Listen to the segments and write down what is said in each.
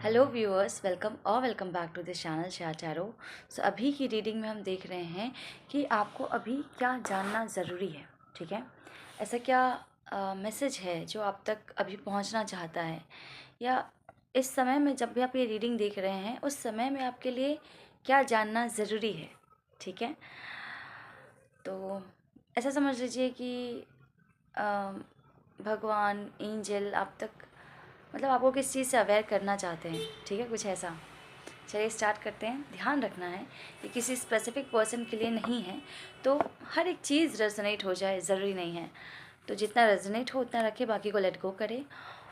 Hello viewers, welcome back to this channel share tarot. So अभी की reading में हम देख रहे हैं कि आपको अभी क्या जानना ज़रूरी है। ठीक है, ऐसा क्या मैसेज है जो आप तक अभी पहुंचना चाहता है, या इस समय में जब भी आप ये रीडिंग देख रहे हैं उस समय में आपके लिए क्या जानना ज़रूरी है। ठीक है, तो ऐसा समझ लीजिए कि अ, भगवान, एंजल आप तक मतलब आपको किस चीज़ से अवेयर करना चाहते हैं। ठीक है, कुछ ऐसा। चलिए स्टार्ट करते हैं। ध्यान रखना है कि किसी स्पेसिफिक पर्सन के लिए नहीं है, तो हर एक चीज़ रेजोनेट हो जाए ज़रूरी नहीं है। तो जितना रेजोनेट हो उतना रखें, बाकी को लेट गो करें।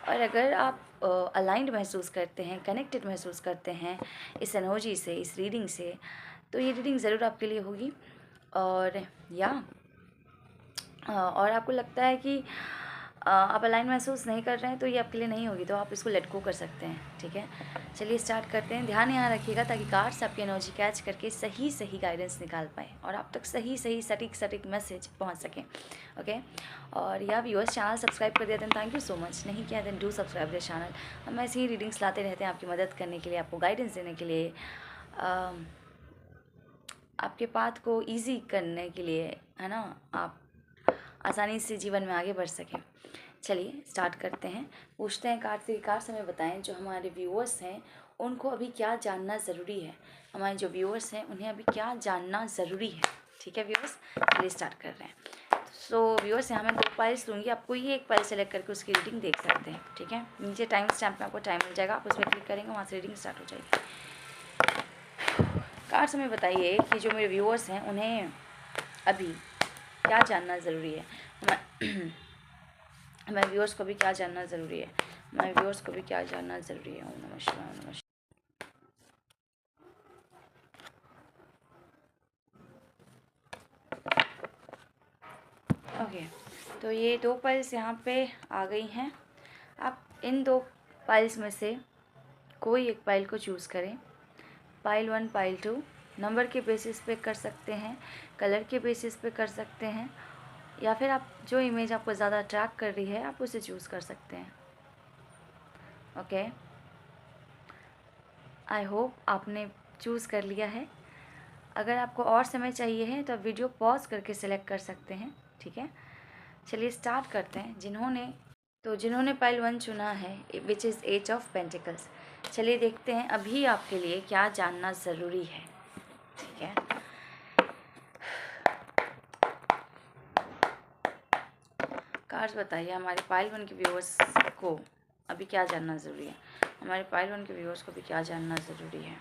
और अगर आप अलाइंड महसूस करते हैं, कनेक्टेड महसूस करते हैं इस एनर्जी से, इस रीडिंग से, तो ये रीडिंग ज़रूर आपके लिए होगी। और और आपको लगता है कि आप अलाइन महसूस नहीं कर रहे हैं तो ये आपके लिए नहीं होगी, तो आप इसको लेट गो कर सकते हैं। ठीक है, चलिए स्टार्ट करते हैं। ध्यान यहाँ रखिएगा ताकि कार्ड्स आपकी एनर्जी कैच करके सही सही गाइडेंस निकाल पाए और आप तक सही सही सटीक मैसेज पहुँच सकें। ओके, और या व्यूअर्स, चैनल सब्सक्राइब कर दिया then thank you so much. नहीं किया then do subscribe this channel. हम ऐसे ही रीडिंग्स लाते रहते हैं आपकी मदद करने के लिए, आपको गाइडेंस देने के लिए, आपके पाथ को ईजी करने के लिए, है ना, आप आसानी से जीवन में आगे बढ़ सकें। चलिए स्टार्ट करते हैं। पूछते हैं कार्ड से, कार्ड से हमें बताएं जो हमारे व्यूअर्स हैं उनको अभी क्या जानना ज़रूरी है। हमारे जो व्यूअर्स हैं उन्हें अभी क्या जानना ज़रूरी है। ठीक है व्यूअर्स, चलिए स्टार्ट कर रहे हैं। सो व्यूअर्स, यहाँ मैं 2 फाइल्स लूँगी, आप कोई एक फाइल सेलेक्ट करके उसकी रीडिंग देख सकते हैं। ठीक है, नीचे टाइम स्टैम्प में आपको टाइम मिल जाएगा, आप उसमें क्लिक करेंगे, वहाँ से रीडिंग स्टार्ट हो जाएगी। कार्ड से हमें बताइए कि जो मेरे व्यूअर्स हैं उन्हें अभी क्या जानना ज़रूरी है। हमारे व्यूअर्स को भी क्या जानना ज़रूरी है। हमारे व्यूअर्स को भी क्या जानना ज़रूरी है। ओम नमः शिवाय, ओम नमः शिवाय। ओके, तो ये 2 फाइल्स यहाँ पे आ गई हैं। आप इन 2 फाइल्स में से कोई एक फाइल को चूज़ करें। फाइल 1, फाइल 2 नंबर के बेसिस पे कर सकते हैं, कलर के बेसिस पे कर सकते हैं, या फिर आप जो इमेज आपको ज़्यादा अट्रैक्ट कर रही है आप उसे चूज़ कर सकते हैं। ओके, आई होप आपने चूज़ कर लिया है। अगर आपको और समय चाहिए है तो आप वीडियो पॉज करके सिलेक्ट कर सकते हैं। ठीक है, चलिए स्टार्ट करते हैं। जिन्होंने पाइल 1 चुना है, विच इज़ 8 ऑफ पेंटिकल्स। चलिए देखते हैं अभी आपके लिए क्या जानना ज़रूरी है। ठीक है, कार्ड्स बताइए हमारे पाइल 1 के व्यूअर्स को अभी क्या जानना ज़रूरी है। हमारे पाइल 1 के व्यूअर्स को भी क्या जानना ज़रूरी है।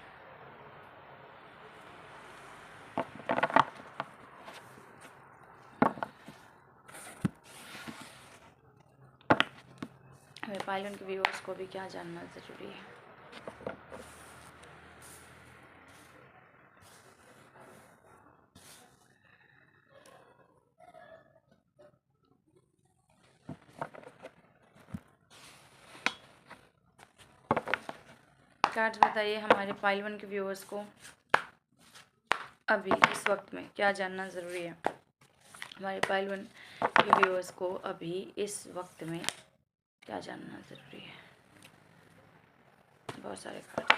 हमारे पाइल 1 के व्यूअर्स को भी क्या जानना ज़रूरी है। कार्ड्स बताइए हमारे पाइल 1 के व्यूअर्स को अभी इस वक्त में क्या जानना ज़रूरी है। हमारे पाइल 1 के व्यूअर्स को अभी इस वक्त में क्या जानना ज़रूरी है। बहुत सारे कार्ड।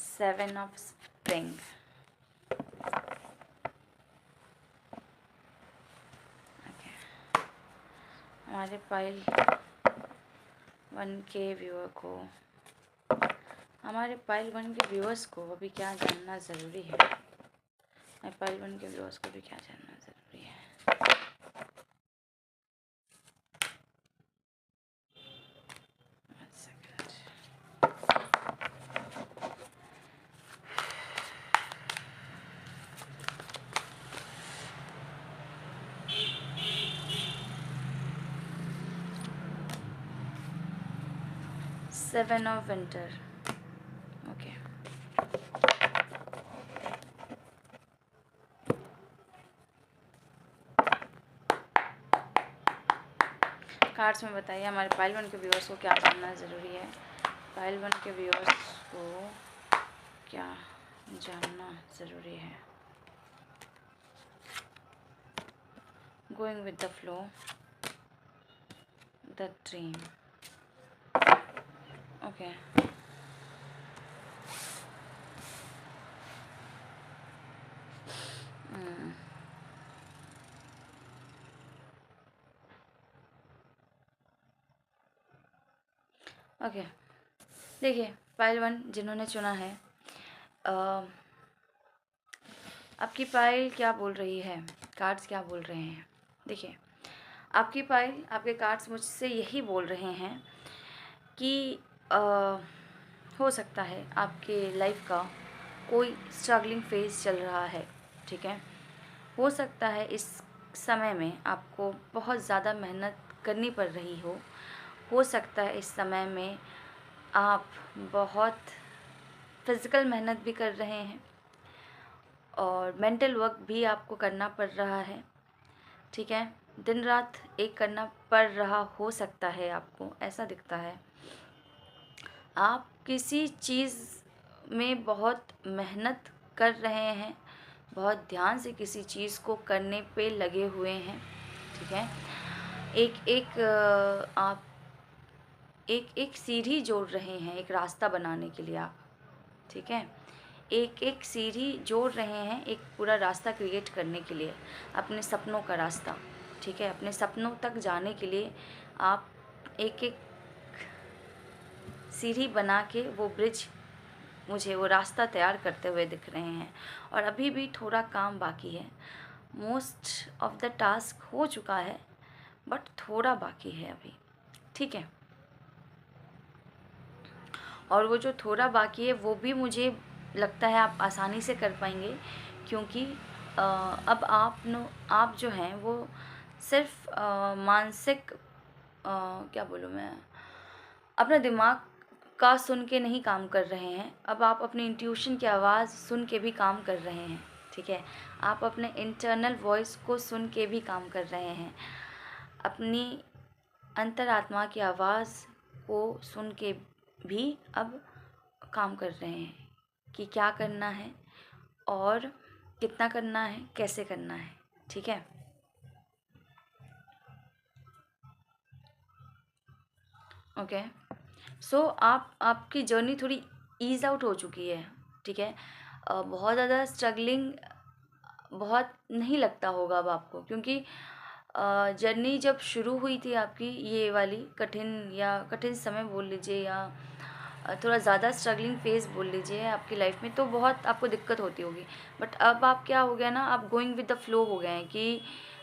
Seven of spring. हमारे पाइल 1 के व्यूअर को, हमारे पाइल 1 के व्यूअर्स को अभी क्या जानना ज़रूरी है। हमारे पाइल 1 के व्यूअर्स को भी क्या जानना ज़रूरी है। Seven of winter. Okay, cards में बताइए हमारे पाइल 1 के व्यूअर्स को क्या जानना ज़रूरी है। पाइल 1 के व्यूअर्स को क्या जानना ज़रूरी है। Going with the flow. The dream. Okay, okay. देखिए, पाइल 1 जिन्होंने चुना है, आपकी पाइल क्या बोल रही है, कार्ड्स क्या बोल रहे हैं। देखिए, आपकी पाइल, आपके कार्ड्स मुझसे यही बोल रहे हैं कि हो सकता है आपके लाइफ का कोई स्ट्रगलिंग फेज चल रहा है, ठीक है। हो सकता है इस समय में आपको बहुत ज़्यादा मेहनत करनी पड़ रही हो सकता है इस समय में आप बहुत फिज़िकल मेहनत भी कर रहे हैं और मेंटल वर्क भी आपको करना पड़ रहा है, ठीक है। दिन रात एक करना पड़ रहा हो सकता है, आपको ऐसा दिखता है। आप किसी चीज़ में बहुत मेहनत कर रहे हैं, बहुत ध्यान से किसी चीज़ को करने पे लगे हुए हैं, ठीक है। आप एक सीढ़ी जोड़ रहे हैं एक रास्ता बनाने के लिए आप, ठीक है। एक सीढ़ी जोड़ रहे हैं एक पूरा रास्ता क्रिएट करने के लिए, अपने सपनों का रास्ता, ठीक है। अपने सपनों तक जाने के लिए आप एक सीढ़ी बना के वो ब्रिज, मुझे वो रास्ता तैयार करते हुए दिख रहे हैं। और अभी भी थोड़ा काम बाकी है, मोस्ट ऑफ द टास्क हो चुका है बट थोड़ा बाकी है अभी, ठीक है। और वो जो थोड़ा बाकी है वो भी मुझे लगता है आप आसानी से कर पाएंगे, क्योंकि अब आप जो हैं वो सिर्फ मानसिक क्या बोलूँ मैं, अपना दिमाग का सुन के नहीं काम कर रहे हैं, अब आप अपने इंट्यूशन की आवाज़ सुन के भी काम कर रहे हैं, ठीक है। आप अपने इंटरनल वॉइस को सुन के भी काम कर रहे हैं, अपनी अंतरात्मा की आवाज़ को सुन के भी अब काम कर रहे हैं कि क्या करना है और कितना करना है, कैसे करना है, ठीक है। ओके, सो आपकी जर्नी थोड़ी ईज आउट हो चुकी है, ठीक है। बहुत ज़्यादा स्ट्रगलिंग बहुत नहीं लगता होगा अब आपको, क्योंकि जर्नी जब शुरू हुई थी आपकी ये वाली कठिन समय बोल लीजिए या थोड़ा ज़्यादा स्ट्रगलिंग फेज़ बोल लीजिए आपकी लाइफ में, तो बहुत आपको दिक्कत होती होगी। बट अब आप क्या हो गया ना, आप गोइंग विद द फ्लो हो गए हैं कि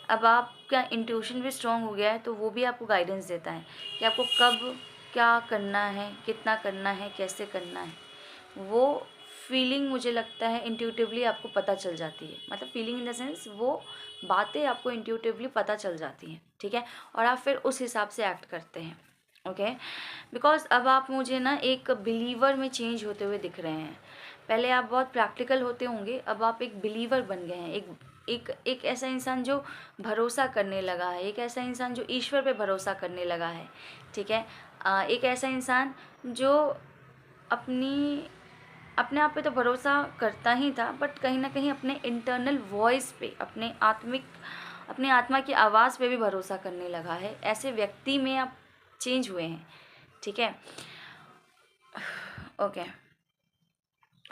अब आपका इंट्यूशन भी स्ट्रॉन्ग हो गया है, तो वो भी आपको गाइडेंस देता है कि आपको कब क्या करना है, कितना करना है, कैसे करना है। वो फीलिंग मुझे लगता है इंट्यूटिवली आपको पता चल जाती है, मतलब फीलिंग इन द सेंस वो बातें आपको इंट्यूटिवली पता चल जाती हैं, ठीक है। और आप फिर उस हिसाब से एक्ट करते हैं, ओके। बिकॉज अब आप मुझे ना एक बिलीवर में चेंज होते हुए दिख रहे हैं। पहले आप बहुत प्रैक्टिकल होते होंगे, अब आप एक बिलीवर बन गए हैं, एक ऐसा इंसान जो भरोसा करने लगा है, एक ऐसा इंसान जो ईश्वर पे भरोसा करने लगा है, ठीक है। एक ऐसा इंसान जो अपने आप पे तो भरोसा करता ही था, बट कहीं ना कहीं अपने इंटरनल वॉइस पे, अपने आत्मा की आवाज़ पे भी भरोसा करने लगा है। ऐसे व्यक्ति में आप चेंज हुए हैं, ठीक है, ओके।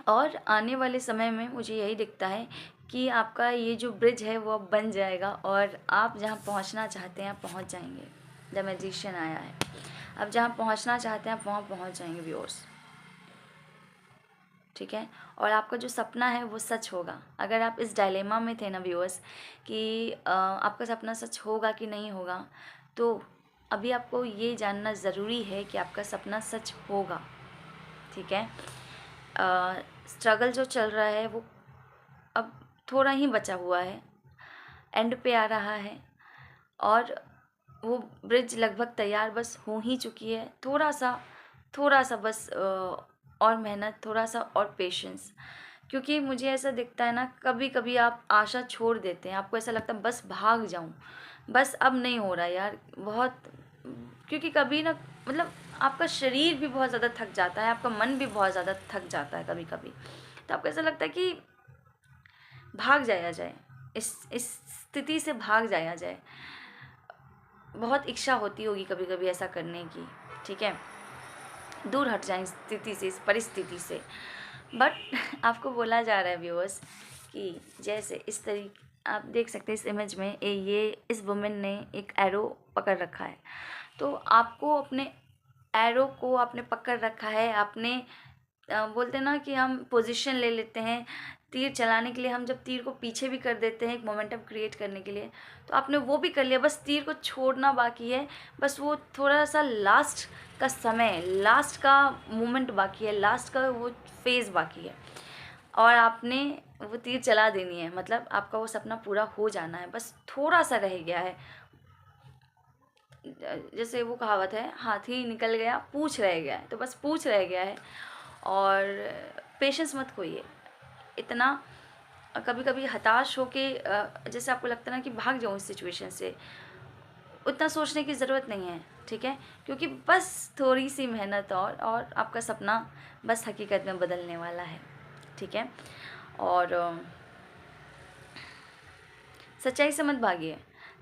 और आने वाले समय में मुझे यही दिखता है कि आपका ये जो ब्रिज है वो अब बन जाएगा और आप जहाँ पहुँचना चाहते हैं आप पहुँच जाएंगे। द मैजिशियन आया है, अब जहाँ पहुँचना चाहते हैं आप वहाँ पहुँच जाएंगे व्यूअर्स, ठीक है। और आपका जो सपना है वो सच होगा। अगर आप इस डायलेमा में थे ना व्यूअर्स कि आपका सपना सच होगा कि नहीं होगा, तो अभी आपको ये जानना ज़रूरी है कि आपका सपना सच होगा, ठीक है। स्ट्रगल जो चल रहा है वो अब थोड़ा ही बचा हुआ है, एंड पे आ रहा है और वो ब्रिज लगभग तैयार बस हो ही चुकी है। थोड़ा सा बस और मेहनत, थोड़ा सा और पेशेंस, क्योंकि मुझे ऐसा दिखता है ना, कभी कभी आप आशा छोड़ देते हैं, आपको ऐसा लगता है बस भाग जाऊं, बस अब नहीं हो रहा यार बहुत, क्योंकि कभी ना मतलब आपका शरीर भी बहुत ज़्यादा थक जाता है, आपका मन भी बहुत ज़्यादा थक जाता है कभी कभी, तो आपको ऐसा लगता है कि भाग जाया जाए, इस स्थिति से भाग जाया जाए। बहुत इच्छा होती होगी कभी कभी ऐसा करने की, ठीक है, दूर हट जाएं स्थिति से, इस परिस्थिति से। बट आपको बोला जा रहा है व्यूअर्स कि जैसे इस तरीके आप देख सकते हैं इस इमेज में, ये इस वुमेन ने एक एरो पकड़ रखा है। तो आपको अपने एरो को आपने पकड़ रखा है, आपने बोलते हैं ना कि हम पोजीशन ले लेते हैं तीर चलाने के लिए, हम जब तीर को पीछे भी कर देते हैं एक मोमेंटम क्रिएट करने के लिए, तो आपने वो भी कर लिया, बस तीर को छोड़ना बाकी है, बस वो थोड़ा सा लास्ट का समय, लास्ट का मोमेंट बाकी है, लास्ट का वो फेज़ बाकी है, और आपने वो तीर चला देनी है, मतलब आपका वो सपना पूरा हो जाना है, बस थोड़ा सा रह गया है। जैसे वो कहावत है, हाथी निकल गया पूँछ रह गया है, तो बस पूँछ रह गया है। और पेशेंस मत खोइए इतना, कभी कभी हताश होके जैसे आपको लगता है ना कि भाग जाऊँ इस सिचुएशन से, उतना सोचने की ज़रूरत नहीं है, ठीक है, क्योंकि बस थोड़ी सी मेहनत और आपका सपना बस हकीकत में बदलने वाला है, ठीक है। और सच्चाई से मत भागिए,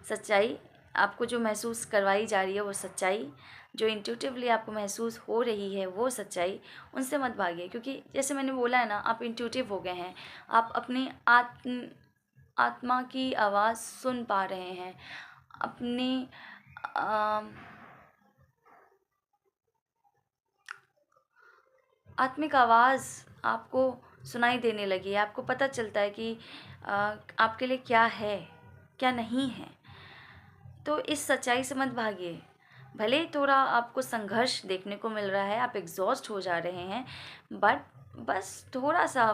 सच्चाई आपको जो महसूस करवाई जा रही है वो सच्चाई, जो इंट्यूटिवली आपको महसूस हो रही है वो सच्चाई, उनसे मत भागिए, क्योंकि जैसे मैंने बोला है ना, आप इंट्यूटिव हो गए हैं, आप अपनी आत्मा की आवाज़ सुन पा रहे हैं, अपनी आत्मिक आवाज़ आपको सुनाई देने लगी है, आपको पता चलता है कि आपके लिए क्या है क्या नहीं है। तो इस सच्चाई से मत भागिए, भले ही थोड़ा आपको संघर्ष देखने को मिल रहा है, आप एग्जॉस्ट हो जा रहे हैं, बट बस थोड़ा सा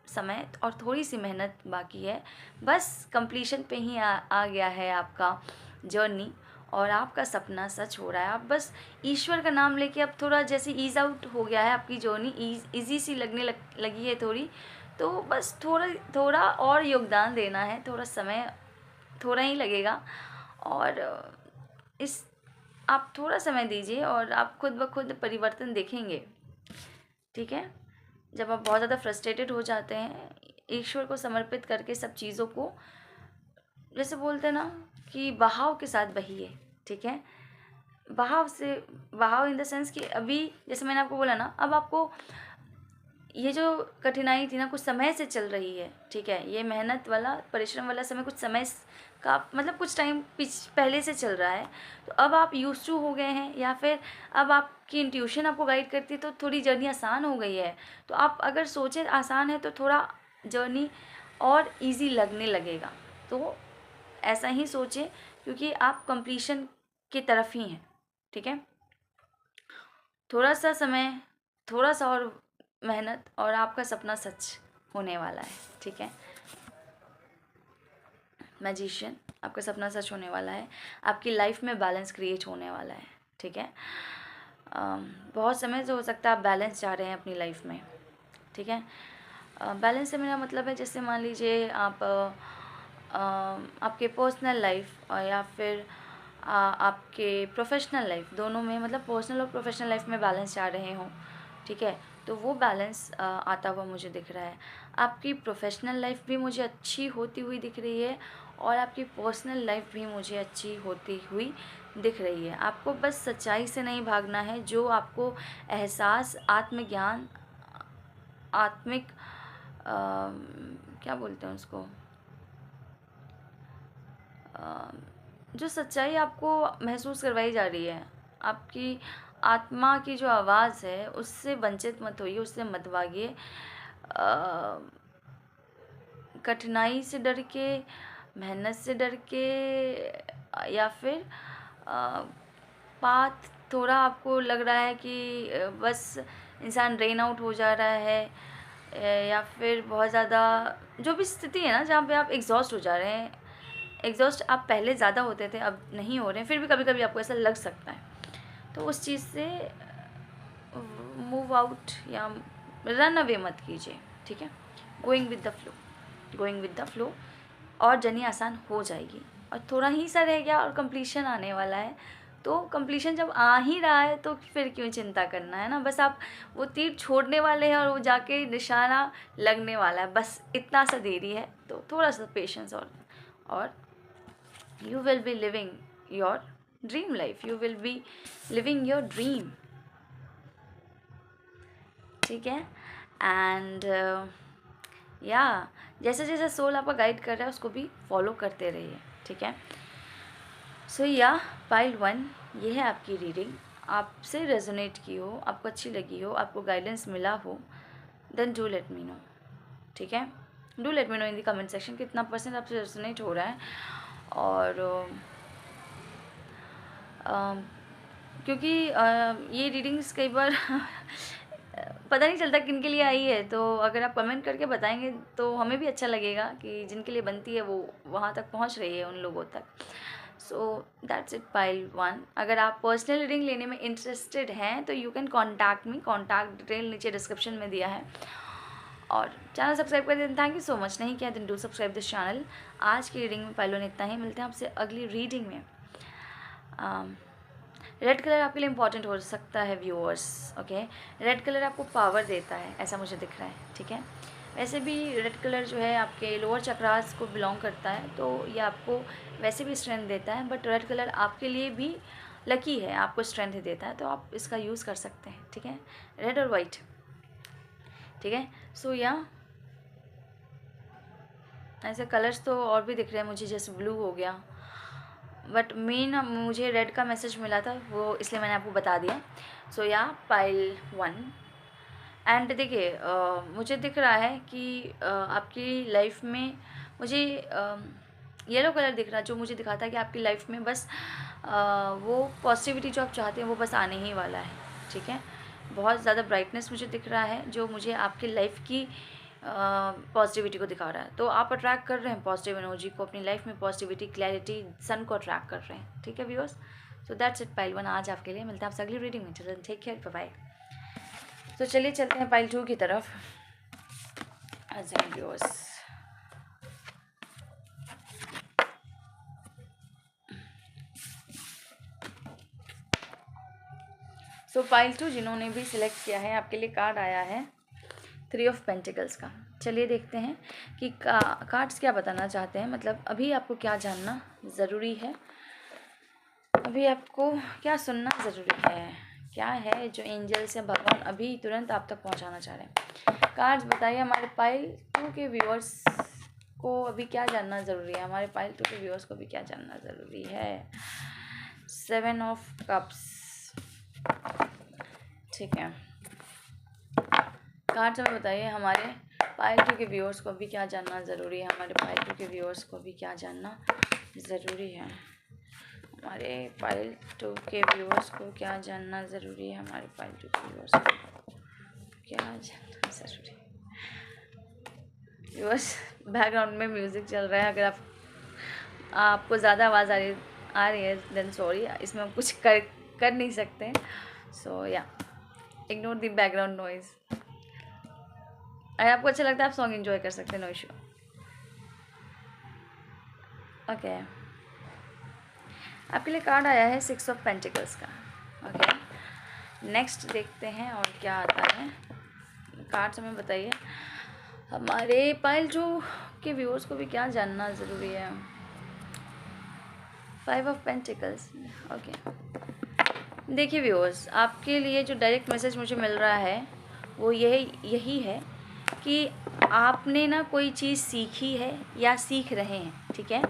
समय और थोड़ी सी मेहनत बाकी है, बस कंप्लीशन पे ही आ गया है आपका जर्नी, और आपका सपना सच हो रहा है। आप बस ईश्वर का नाम लेके अब थोड़ा जैसे ईज आउट हो गया है आपकी जर्नी, ईजी सी लगने लगी है थोड़ी, तो बस थोड़ा थोड़ा और योगदान देना है, थोड़ा समय थोड़ा ही लगेगा, और इस आप थोड़ा समय दीजिए और आप खुद ब खुद परिवर्तन देखेंगे, ठीक है। जब आप बहुत ज़्यादा फ्रस्ट्रेटेड हो जाते हैं, ईश्वर को समर्पित करके सब चीज़ों को, जैसे बोलते हैं ना कि बहाव के साथ बहिए, ठीक है, बहाव इन द सेंस कि अभी जैसे मैंने आपको बोला ना, अब आपको ये जो कठिनाई थी ना कुछ समय से चल रही है, ठीक है, ये मेहनत वाला परिश्रम वाला समय कुछ समय का मतलब कुछ टाइम पहले से चल रहा है, तो अब आप यूज्ड टू हो गए हैं, या फिर अब आपकी इंट्यूशन आपको गाइड करती है, तो थोड़ी जर्नी आसान हो गई है। तो आप अगर सोचें आसान है तो थोड़ा जर्नी और इजी लगने लगेगा, तो ऐसा ही सोचें, क्योंकि आप कंप्लीशन की तरफ ही हैं, ठीक है। थोड़ा सा समय, थोड़ा सा और मेहनत, और आपका सपना सच होने वाला है, ठीक है। मैजिशियन, आपका सपना सच होने वाला है, आपकी लाइफ में बैलेंस क्रिएट होने वाला है, ठीक है। बहुत समय से हो सकता है आप बैलेंस चाह रहे हैं अपनी लाइफ में, ठीक है। बैलेंस से मेरा मतलब है, जैसे मान लीजिए आप आपके पर्सनल लाइफ या फिर आपके प्रोफेशनल लाइफ, दोनों में, मतलब पर्सनल और प्रोफेशनल लाइफ में बैलेंस चाह रहे हों, ठीक है, तो वो बैलेंस आता हुआ मुझे दिख रहा है। आपकी प्रोफेशनल लाइफ भी मुझे अच्छी होती हुई दिख रही है, और आपकी पर्सनल लाइफ भी मुझे अच्छी होती हुई दिख रही है। आपको बस सच्चाई से नहीं भागना है, जो आपको एहसास, आत्मज्ञान, आत्मिक क्या बोलते हैं उसको, जो सच्चाई आपको महसूस करवाई जा रही है, आपकी आत्मा की जो आवाज़ है, उससे वंचित मत होइए, उससे मत भागिए। कठिनाई से डर के, मेहनत से डर के, या फिर पाथ थोड़ा आपको लग रहा है कि बस इंसान ड्रेन आउट हो जा रहा है, या फिर बहुत ज़्यादा जो भी स्थिति है ना जहाँ पे आप एग्जॉस्ट हो जा रहे हैं, एग्जॉस्ट आप पहले ज़्यादा होते थे अब नहीं हो रहे हैं, फिर भी कभी कभी आपको ऐसा लग सकता है, तो उस चीज़ से मूव आउट या रन अवे मत कीजिए, ठीक है। Going with the flow, going with the flow, और जर्नी आसान हो जाएगी, और थोड़ा ही सा रह गया और कंप्लीशन आने वाला है, तो कंप्लीशन जब आ ही रहा है तो फिर क्यों चिंता करना है ना, बस आप वो तीर छोड़ने वाले हैं और वो जाके निशाना लगने वाला है, बस इतना सा देरी है, तो थोड़ा सा पेशेंस, और you will be living your dream life, you will be living your dream, ठीक है। एंड या जैसे जैसे सोल आपका गाइड कर रहा है उसको भी फॉलो करते रहिए, ठीक है। सो या पाइल 1, ये है आपकी रीडिंग। आपसे रेजोनेट की हो, आपको अच्छी लगी हो, आपको गाइडेंस मिला हो, then do let me know, ठीक है। Do let me know in the comment section कितना % आपसे रेजोनेट हो रहा है। और क्योंकि ये रीडिंग्स कई बार पता नहीं चलता किन के लिए आई है, तो अगर आप कमेंट करके बताएंगे तो हमें भी अच्छा लगेगा कि जिनके लिए बनती है वो वहाँ तक पहुँच रही है, उन लोगों तक। So that's it pile 1। अगर आप पर्सनल रीडिंग लेने में इंटरेस्टेड हैं तो you can contact me, contact detail नीचे डिस्क्रिप्शन में दिया है। और चैनल सब्सक्राइब कर दें, थैंक यू सो मच। नहीं किया then do subscribe this channel. आज की रीडिंग में पाइल 1 इतना ही, मिलते हैं आपसे अगली रीडिंग में। रेड कलर आपके लिए इंपॉर्टेंट हो सकता है व्यूअर्स, ओके। रेड कलर आपको पावर देता है, ऐसा मुझे दिख रहा है, ठीक है। वैसे भी रेड कलर जो है आपके लोअर चक्रास को बिलोंग करता है, तो ये आपको वैसे भी स्ट्रेंथ देता है, बट रेड कलर आपके लिए भी लकी है, आपको स्ट्रेंथ देता है, तो आप इसका यूज़ कर सकते हैं, ठीक है। रेड और वाइट, ठीक है। सो या ऐसे कलर्स तो और भी दिख रहे हैं मुझे, जैसे ब्लू हो गया, बट मेन मुझे रेड का मैसेज मिला था, वो इसलिए मैंने आपको बता दिया। सो या पाइल 1। एंड देखिए मुझे दिख रहा है कि आपकी लाइफ में मुझे येलो कलर दिख रहा है, जो मुझे दिखाता है कि आपकी लाइफ में बस वो पॉजिटिविटी जो आप चाहते हैं वो बस आने ही वाला है, ठीक है। बहुत ज़्यादा ब्राइटनेस मुझे दिख रहा है, जो मुझे आपकी लाइफ की पॉजिटिविटी को दिखा रहा है। तो आप अट्रैक्ट कर रहे हैं पॉजिटिव एनर्जी को अपनी लाइफ में, पॉजिटिविटी, क्लैरिटी, सन को अट्रैक्ट कर रहे हैं, ठीक है viewers. So that's it pile 1 आज आपके लिए। मिलता है आपसे अगली रीडिंग में। चलिए टेक केयर, बाय बाय। तो चलिए चलते हैं पाइल 2 की तरफ। व्यूअर्स सो पाइल 2 जिन्होंने भी सिलेक्ट किया है, आपके लिए कार्ड आया है 3 ऑफ पेंटिकल्स का। चलिए देखते हैं कि कार्ड्स क्या बताना चाहते हैं, मतलब अभी आपको क्या जानना ज़रूरी है, अभी आपको क्या सुनना ज़रूरी है, क्या है जो एंजल्स या भगवान अभी तुरंत आप तक पहुंचाना चाह रहे हैं। कार्ड्स बताइए हमारे पाइल 2 के व्यूअर्स को अभी क्या जानना ज़रूरी है, हमारे पाइल 2 के व्यूअर्स को भी क्या जानना ज़रूरी है। 7 ऑफ कप्स, ठीक है। कार्ड्स हमें बताइए हमारे पाइल 2 के व्यूअर्स को भी क्या जानना ज़रूरी है, हमारे पाइल 2 के व्यूअर्स को भी क्या जानना ज़रूरी है, हमारे पाइल 2 के व्यूअर्स को क्या जानना ज़रूरी है, हमारे पाइल 2 के व्यूअर्स को क्या जानना ज़रूरी है। व्यूअर्स बैकग्राउंड में म्यूज़िक चल रहा है, अगर आपको ज़्यादा आवाज़ आ रही है देन सॉरी, इसमें हम कुछ कर नहीं सकते। सो या इग्नोर द बैकग्राउंड नॉइज़। अगर आपको अच्छा लगता है आप सॉन्ग एंजॉय कर सकते हैं, नो इशू, ओके। आपके लिए कार्ड आया है 6 ऑफ पेंटिकल्स का, ओके। नेक्स्ट देखते हैं और क्या आता है। कार्ड्स हमें बताइए हमारे पाइल 2 के व्यूअर्स को भी क्या जानना ज़रूरी है। 5 ऑफ पेंटिकल्स, ओके। देखिए व्यूअर्स, आपके लिए जो डायरेक्ट मैसेज मुझे मिल रहा है वो यही है कि आपने ना कोई चीज़ सीखी है या सीख रहे हैं, ठीक है।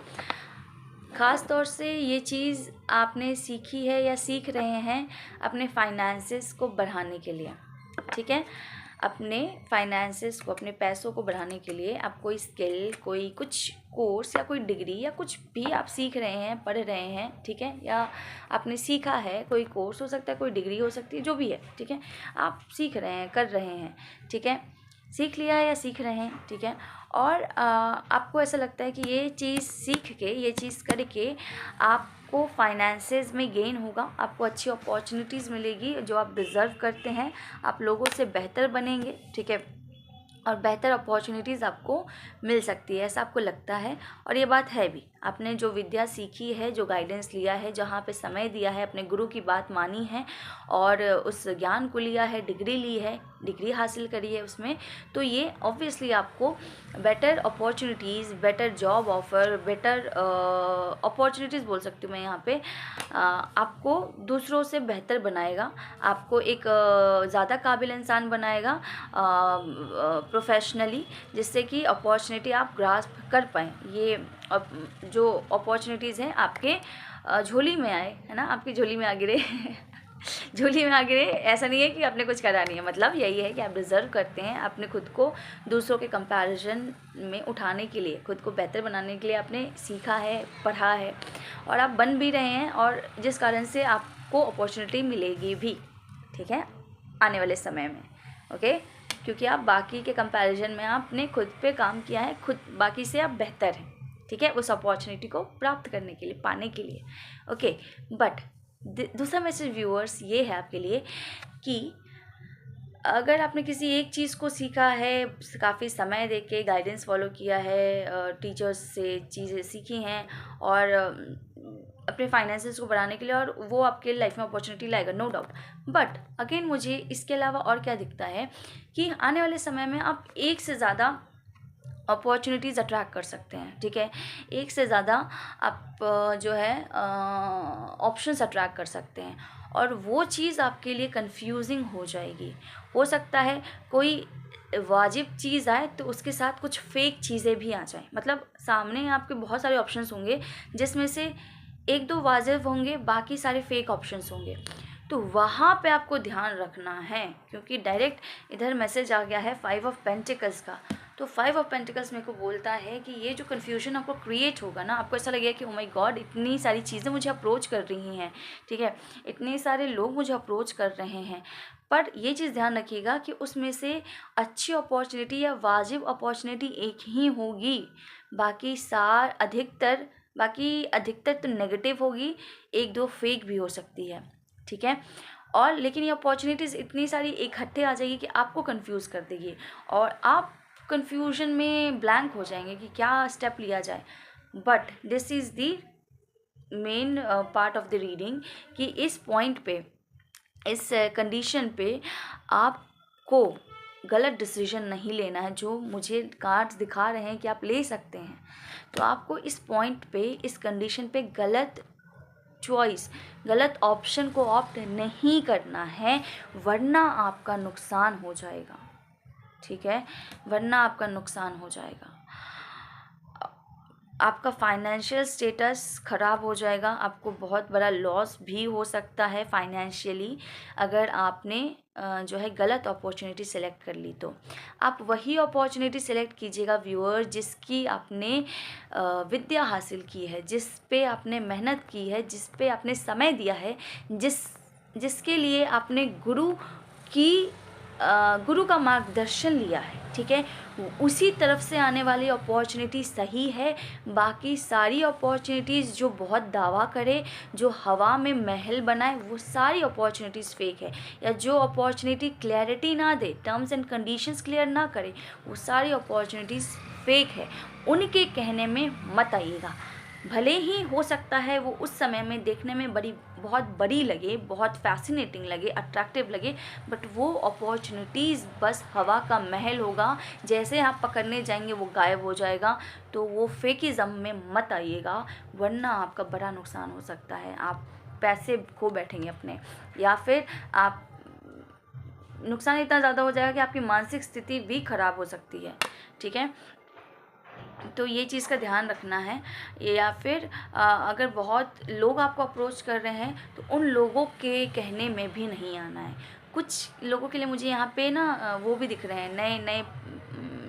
ख़ास तौर से ये चीज़ आपने सीखी है या सीख रहे हैं अपने फाइनेंसेस को बढ़ाने के लिए, ठीक है। अपने फाइनेंसेस को, अपने पैसों को बढ़ाने के लिए आप कोई स्किल, कोई कुछ कोर्स या कोई डिग्री या कुछ भी आप सीख रहे हैं, पढ़ रहे हैं, ठीक है। या आपने सीखा है, कोई कोर्स हो सकता है, कोई डिग्री हो सकती है, जो भी है, ठीक है। आप सीख रहे हैं, कर रहे हैं, ठीक है। सीख लिया है या सीख रहे हैं, ठीक है। और आपको ऐसा लगता है कि ये चीज़ सीख के, ये चीज़ करके आपको फाइनेंसेस में गेन होगा, आपको अच्छी अपॉर्चुनिटीज़ मिलेगी जो आप डिज़र्व करते हैं, आप लोगों से बेहतर बनेंगे, ठीक है। और बेहतर अपॉर्चुनिटीज़ आपको मिल सकती है, ऐसा आपको लगता है और ये बात है भी, आपने जो विद्या सीखी है, जो गाइडेंस लिया है, जहाँ पे समय दिया है, अपने गुरु की बात मानी है और उस ज्ञान को लिया है, डिग्री ली है, डिग्री हासिल करी है उसमें, तो ये ऑब्वियसली आपको better opportunities, better job offer, better opportunities बोल सकती हूँ मैं यहाँ पे, आपको दूसरों से बेहतर बनाएगा, आपको एक ज़्यादा काबिल इंसान बनाएगा प्रोफेशनली, जिससे कि अपॉर्चुनिटी आप ग्रास्प कर पाएँ। ये जो अपॉर्चुनिटीज़ हैं आपके झोली में आए, है ना, आपकी झोली में आ गिरे झोली में आ गिरे। ऐसा नहीं है कि आपने कुछ करा नहीं है, मतलब यही है कि आप डिज़र्व करते हैं अपने खुद को दूसरों के कंपैरिजन में उठाने के लिए, खुद को बेहतर बनाने के लिए आपने सीखा है, पढ़ा है और आप बन भी रहे हैं, और जिस कारण से आपको अपॉर्चुनिटी मिलेगी भी, ठीक है, आने वाले समय में। ओके, क्योंकि आप बाकी के कंपैरिजन में आपने खुद पे काम किया है, खुद बाकी से आप बेहतर हैं, ठीक है, उस अपॉर्चुनिटी को प्राप्त करने के लिए, पाने के लिए। ओके, बट दूसरा मैसेज व्यूअर्स ये है आपके लिए कि अगर आपने किसी एक चीज़ को सीखा है, काफ़ी समय दे के गाइडेंस फॉलो किया है, टीचर्स से चीज़ें सीखी हैं और अपने फाइनेंसेस को बढ़ाने के लिए, और वो आपके लाइफ में अपॉर्चुनिटी लाएगा, नो डाउट। बट अगेन मुझे इसके अलावा और क्या दिखता है कि आने वाले समय में आप एक से ज़्यादा अपॉर्चुनिटीज़ अट्रैक्ट कर सकते हैं, ठीक है, एक से ज़्यादा आप जो है ऑप्शंस अट्रैक्ट कर सकते हैं, और वो चीज़ आपके लिए कंफ्यूजिंग हो जाएगी। हो सकता है कोई वाजिब चीज़ आए तो उसके साथ कुछ फेक चीज़ें भी आ जाएं, मतलब सामने आपके बहुत सारे ऑप्शंस होंगे जिसमें से एक दो वाजिब होंगे, बाकी सारे फेक ऑप्शंस होंगे, तो वहाँ पे आपको ध्यान रखना है, क्योंकि डायरेक्ट इधर मैसेज आ गया है 5 ऑफ पेंटिकल्स का। तो 5 ऑफ पेंटिकल्स मेरे को बोलता है कि ये जो कन्फ्यूजन आपको क्रिएट होगा ना, आपको ऐसा लगेगा कि ओ माय गॉड, इतनी सारी चीज़ें मुझे अप्रोच कर रही हैं, ठीक है, इतने सारे लोग मुझे अप्रोच कर रहे हैं, पर ये चीज़ ध्यान रखिएगा कि उसमें से अच्छी अपॉर्चुनिटी या वाजिब अपॉर्चुनिटी एक ही होगी, बाकी अधिकतर तो नेगेटिव होगी, एक दो फेक भी हो सकती है, ठीक है, और लेकिन ये अपॉर्चुनिटीज़ इतनी सारी इकट्ठे आ जाएगी कि आपको कंफ्यूज कर देगी और आप कंफ्यूजन में ब्लैंक हो जाएंगे कि क्या स्टेप लिया जाए। But this is the main part of the reading कि इस पॉइंट पे, इस कंडीशन पे आपको गलत डिसीजन नहीं लेना है, जो मुझे कार्ड्स दिखा रहे हैं कि आप ले सकते हैं, तो आपको इस पॉइंट पे, इस कंडीशन पे गलत चॉइस, गलत ऑप्शन को ऑप्ट नहीं करना है, वरना आपका नुकसान हो जाएगा, ठीक है, वरना आपका नुकसान हो जाएगा, आपका फाइनेंशियल स्टेटस ख़राब हो जाएगा, आपको बहुत बड़ा लॉस भी हो सकता है फाइनेंशियली, अगर आपने जो है गलत अपॉर्चुनिटी सेलेक्ट कर ली। तो आप वही अपॉर्चुनिटी सेलेक्ट कीजिएगा व्यूअर जिसकी आपने विद्या हासिल की है, जिस पे आपने मेहनत की है, जिस पे आपने समय दिया है, जिसके लिए आपने गुरु का मार्गदर्शन लिया है, ठीक है, उसी तरफ से आने वाली अपॉर्चुनिटी सही है। बाकी सारी अपॉर्चुनिटीज़ जो बहुत दावा करे, जो हवा में महल बनाए, वो सारी अपॉर्चुनिटीज़ फेक है, या जो अपॉर्चुनिटी क्लैरिटी ना दे, टर्म्स एंड कंडीशंस क्लियर ना करे, वो सारी अपॉर्चुनिटीज़ फेक है। उनके कहने में मत आइएगा, भले ही हो सकता है वो उस समय में देखने में बहुत बड़ी लगे, बहुत फैसिनेटिंग लगे, अट्रैक्टिव लगे, बट वो अपॉर्चुनिटीज़ बस हवा का महल होगा, जैसे आप पकड़ने जाएंगे वो गायब हो जाएगा। तो वो फेकिज़म में मत आइएगा, वरना आपका बड़ा नुकसान हो सकता है, आप पैसे खो बैठेंगे अपने, या फिर आप नुकसान इतना ज़्यादा हो जाएगा कि आपकी मानसिक स्थिति भी ख़राब हो सकती है, ठीक है। तो ये चीज़ का ध्यान रखना है। या फिर अगर बहुत लोग आपको अप्रोच कर रहे हैं तो उन लोगों के कहने में भी नहीं आना है। कुछ लोगों के लिए मुझे यहाँ पे ना वो भी दिख रहे हैं, नए नए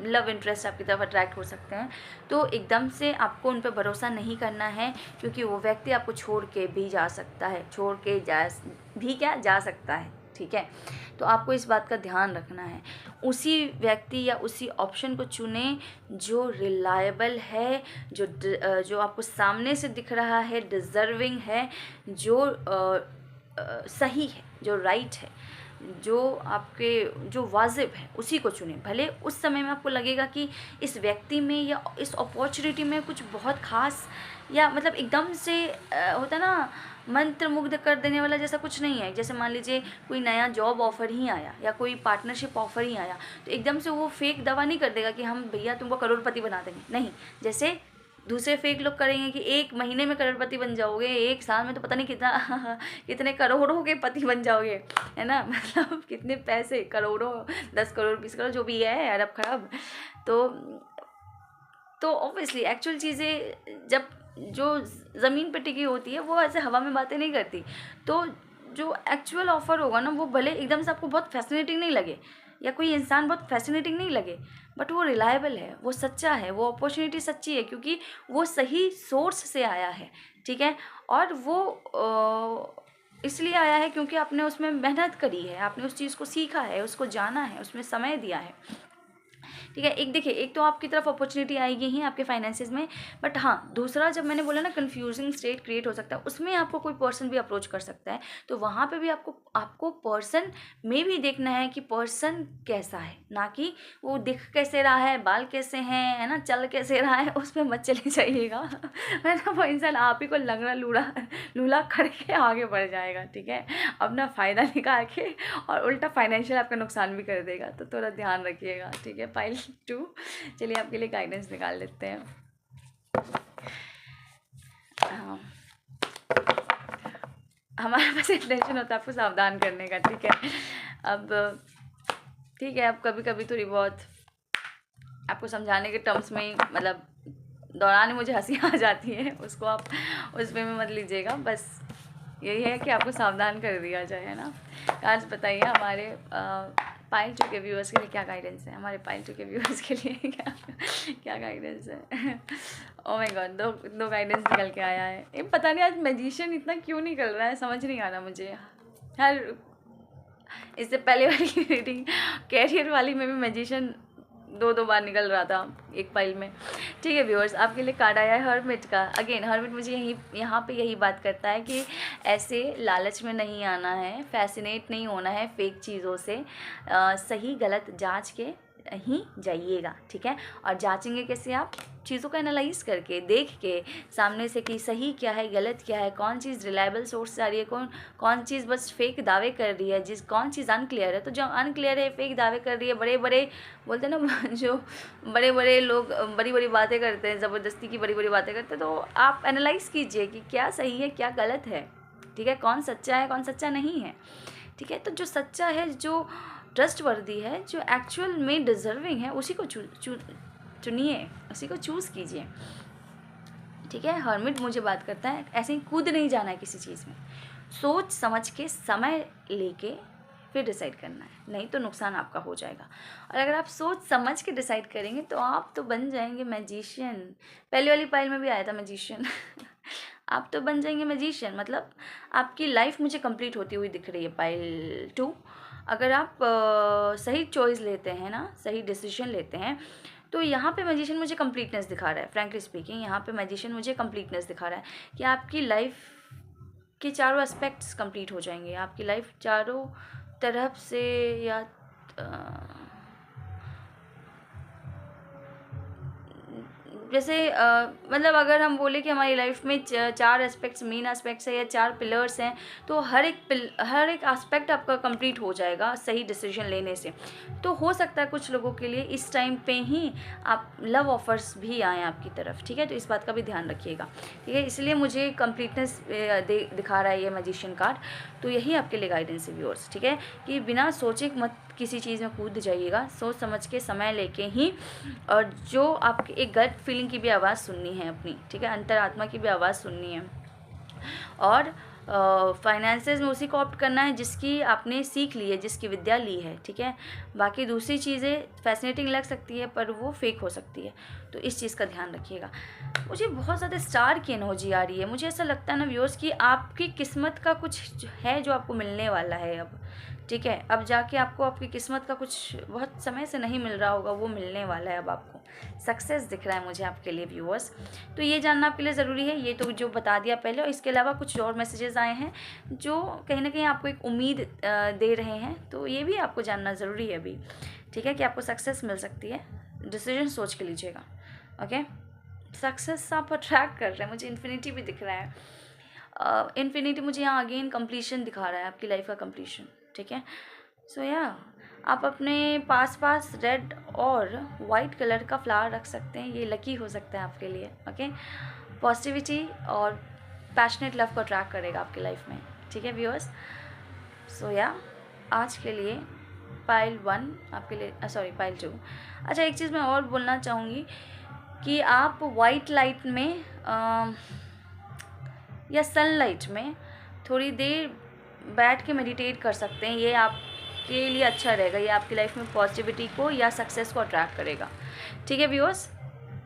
लव इंटरेस्ट आपकी तरफ अट्रैक्ट हो सकते हैं, तो एकदम से आपको उन पर भरोसा नहीं करना है, क्योंकि वो व्यक्ति आपको छोड़ के भी जा सकता है, जा सकता है, ठीक है। तो आपको इस बात का ध्यान रखना है, उसी व्यक्ति या उसी ऑप्शन को चुनें जो रिलायबल है, जो आपको सामने से दिख रहा है, डिज़र्विंग है, जो सही है, जो राइट है। जो आपके जो वाजिब है उसी को चुनें। भले उस समय में आपको लगेगा कि इस व्यक्ति में या इस अपॉर्चुनिटी में कुछ बहुत ख़ास या मतलब एकदम से होता है ना मंत्र मुग्ध कर देने वाला जैसा कुछ नहीं है। जैसे मान लीजिए कोई नया जॉब ऑफ़र ही आया या कोई पार्टनरशिप ऑफ़र ही आया, तो एकदम से वो फेक दावा नहीं कर देगा कि हम भैया तुमको करोड़पति बना देंगे, नहीं। जैसे दूसरे फेक लोग करेंगे कि 1 महीने में करोड़पति बन जाओगे, 1 साल में तो पता नहीं कितना कितने करोड़ों के पति बन जाओगे, है ना। मतलब कितने पैसे, करोड़ों, 10 करोड़ 20 करोड़ जो भी है, अरब खरब। तो ऑब्वियसली एक्चुअल चीज़ें जब जो ज़मीन पे टिकी होती है वो ऐसे हवा में बातें नहीं करती। तो जो एक्चुअल ऑफ़र होगा ना, वो भले एकदम से आपको बहुत फैसिनेटिंग नहीं लगे या कोई इंसान बहुत फैसिनेटिंग नहीं लगे, बट वो रिलायबल है, वो सच्चा है, वो अपॉर्चुनिटी सच्ची है, क्योंकि वो सही सोर्स से आया है, ठीक है। और वो इसलिए आया है क्योंकि आपने उसमें मेहनत करी है, आपने उस चीज़ को सीखा है, उसको जाना है, उसमें समय दिया है, ठीक है। एक देखिए, एक तो आपकी तरफ अपॉर्चुनिटी आएगी ही आपके फाइनेंसेस में, बट हाँ, दूसरा जब मैंने बोला ना कंफ्यूजिंग स्टेट क्रिएट हो सकता है, उसमें आपको कोई पर्सन भी अप्रोच कर सकता है। तो वहाँ पे भी आपको पर्सन में भी देखना है कि पर्सन कैसा है, ना कि वो दिख कैसे रहा है, बाल कैसे हैं, है ना, चल कैसे रहा है, उस पर मत चले जाइएगा। है ना, वो इंसान आप ही को लंगड़ा लूला करके आगे बढ़ जाएगा, ठीक है, अपना फ़ायदा निकाल के, और उल्टा फाइनेंशियल आपका नुकसान भी कर देगा। तो थोड़ा ध्यान रखिएगा, ठीक है। पाइल 2, चलिए आपके लिए गाइडेंस निकाल लेते हैं। हमारे पास इंटेंशन होता है आपको सावधान करने का, ठीक है। अब ठीक है, अब कभी कभी थोड़ी बहुत आपको समझाने के टर्म्स में ही मतलब दौरान मुझे हंसी आ जाती है, उसको आप उस वे में मत लीजिएगा। बस यही है कि आपको सावधान कर दिया जाए, है ना। आज बताइए हमारे पाइल 2 के व्यूअर्स के लिए क्या गाइडेंस है, हमारे पाइल 2 के व्यूअर्स के लिए क्या गाइडेंस है। ओ माय गॉड, दो गाइडेंस निकल के आया है। ये पता नहीं आज मैजिशियन इतना क्यों निकल रहा है, समझ नहीं आ रहा मुझे। हर इससे पहले वाली रीडिंग कैरियर वाली में भी मैजिशियन दो बार निकल रहा था एक पाइल में, ठीक है। व्यूअर्स, आपके लिए कार्ड आया है हर्मिट का। अगेन हर्मिट मुझे यहाँ पे यही बात करता है कि ऐसे लालच में नहीं आना है, फैसिनेट नहीं होना है फेक चीज़ों से, सही गलत जांच के ही जाइएगा, ठीक है। और जांचेंगे कैसे आप, चीज़ों को एनालाइज करके, देख के सामने से कि सही क्या है, गलत क्या है, कौन चीज़ रिलायबल सोर्स से आ रही है, कौन चीज़ बस फेक दावे कर रही है, कौन चीज़ अनक्लियर है। तो जो अनक्लियर है, फेक दावे कर रही है, बड़े बड़े बोलते हैं ना जो बड़े बड़े लोग बड़ी बड़ी बातें करते हैं, ज़बरदस्ती की बड़ी बड़ी बातें करते हैं, तो आप एनालाइज कीजिए कि क्या सही है क्या गलत है, ठीक है, कौन सच्चा है कौन सच्चा नहीं है, ठीक है। तो जो सच्चा है, जो ट्रस्टवर्दी है, जो एक्चुअल में डिजर्विंग है, उसी को चुनिए, उसी को चूज़ कीजिए, ठीक है। हर्मिट मुझे बात करता है ऐसे ही कूद नहीं जाना है किसी चीज़ में, सोच समझ के समय लेके फिर डिसाइड करना है, नहीं तो नुकसान आपका हो जाएगा। और अगर आप सोच समझ के डिसाइड करेंगे तो आप तो बन जाएंगे मैजिशियन। पहले वाली पाइल में भी आया था मैजिशियन। आप तो बन जाएंगे मैजिशियन, मतलब आपकी लाइफ मुझे कंप्लीट होती हुई दिख रही है पाइल 2। अगर आप सही चॉइस लेते हैं ना, सही डिसीजन लेते हैं, तो यहाँ पे मैजिशियन मुझे कंप्लीटनेस दिखा रहा है। फ्रैंकली स्पीकिंग, यहाँ पे मैजिशियन मुझे कंप्लीटनेस दिखा रहा है कि आपकी लाइफ के चारों एस्पेक्ट्स कंप्लीट हो जाएंगे, आपकी लाइफ चारों तरफ से, या जैसे मतलब अगर हम बोले कि हमारी लाइफ में 4 एस्पेक्ट्स, मेन एस्पेक्ट्स है या 4 पिलर्स हैं, तो हर एक एस्पेक्ट आपका कंप्लीट हो जाएगा सही डिसीजन लेने से। तो हो सकता है कुछ लोगों के लिए इस टाइम पे ही आप लव ऑफर्स भी आएँ आपकी तरफ, ठीक है। तो इस बात का भी ध्यान रखिएगा, ठीक है। इसलिए मुझे कंप्लीटनेस दिखा रहा है ये मैजिशियन कार्ड। तो यही आपके लिए गाइडेंस है व्यूअर्स, ठीक है, कि बिना सोचे मत किसी चीज़ में कूद जाइएगा, सोच समझ के समय लेके ही, और जो आपकी एक गट फीलिंग की भी आवाज़ सुननी है अपनी, ठीक है, अंतरात्मा की भी आवाज़ सुननी है। और फाइनेंसेस में उसी को ऑप्ट करना है जिसकी आपने सीख ली है, जिसकी विद्या ली है, ठीक है। बाकी दूसरी चीज़ें फैसिनेटिंग लग सकती है पर वो फेक हो सकती है, तो इस चीज़ का ध्यान रखिएगा। मुझे बहुत ज़्यादा स्टार की एनर्जी आ रही है, मुझे ऐसा लगता है ना व्यूअर्स कि आपकी किस्मत का कुछ है जो आपको मिलने वाला है अब, ठीक है। अब जाके आपको आपकी किस्मत का कुछ बहुत समय से नहीं मिल रहा होगा, वो मिलने वाला है। अब आपको सक्सेस दिख रहा है मुझे आपके लिए व्यूअर्स। तो ये जानना आपके लिए ज़रूरी है, ये तो जो बता दिया पहले। और इसके अलावा कुछ और मैसेजेस आए हैं जो कहीं ना कहीं आपको एक उम्मीद दे रहे हैं, तो ये भी आपको जानना ज़रूरी है अभी, ठीक है, कि आपको सक्सेस मिल सकती है। डिसीजन सोच के लीजिएगा, ओके। सक्सेस आप अट्रैक्ट कर रहे हैं, मुझे इन्फिनिटी भी दिख रहा है। इन्फिनिटी मुझे यहाँ अगेन कंप्लीशन दिखा रहा है, आपकी लाइफ का कंप्लीशन, ठीक है। सो या आप अपने पास रेड और वाइट कलर का फ्लावर रख सकते हैं, ये लकी हो सकता है आपके लिए, ओके। पॉजिटिविटी और पैशनेट लव को अट्रैक्ट करेगा आपकी लाइफ में, ठीक है व्यूअर्स। सो या आज के लिए पाइल 1 आपके लिए, सॉरी पाइल 2। अच्छा, एक चीज़ मैं और बोलना चाहूँगी कि आप वाइट लाइट में या सनलाइट में थोड़ी देर बैठ के मेडिटेट कर सकते हैं, ये आपके लिए अच्छा रहेगा। ये आपकी लाइफ में पॉजिटिविटी को या सक्सेस को अट्रैक्ट करेगा, ठीक है व्यूअर्स।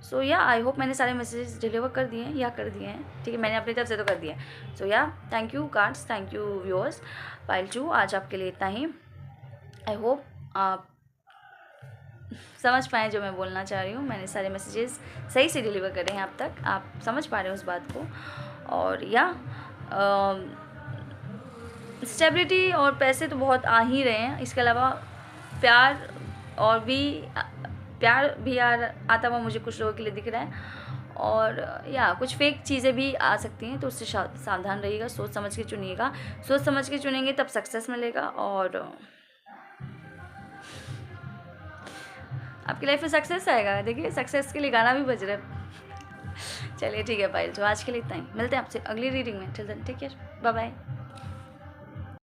सो या आई होप मैंने सारे मैसेजेस डिलीवर कर दिए हैं, ठीक है, मैंने अपनी तरफ से तो कर दिया है। सो या thank you cards, thank you viewers. Pile 2 आज आपके लिए इतना ही। आई होप आप समझ पाएँ जो मैं बोलना चाह रही हूँ। मैंने सारे मैसेजेस सही से डिलीवर करे हैं अब तक, आप समझ पा रहे हो उस बात को। और या स्टेबिलिटी और पैसे तो बहुत आ ही रहे हैं, इसके अलावा प्यार भी आता हुआ मुझे कुछ लोगों के लिए दिख रहा है। और या कुछ फेक चीज़ें भी आ सकती हैं, तो उससे सावधान रहिएगा, सोच समझ के चुनिएगा। सोच समझ के चुनेंगे तब सक्सेस मिलेगा और आपकी लाइफ में सक्सेस आएगा। देखिए सक्सेस के लिए गाना भी बज रहा है। चलिए ठीक है पाइल, तो आज के लिए इतना ही, मिलते हैं आपसे अगली रीडिंग में। Till then take care, bye bye.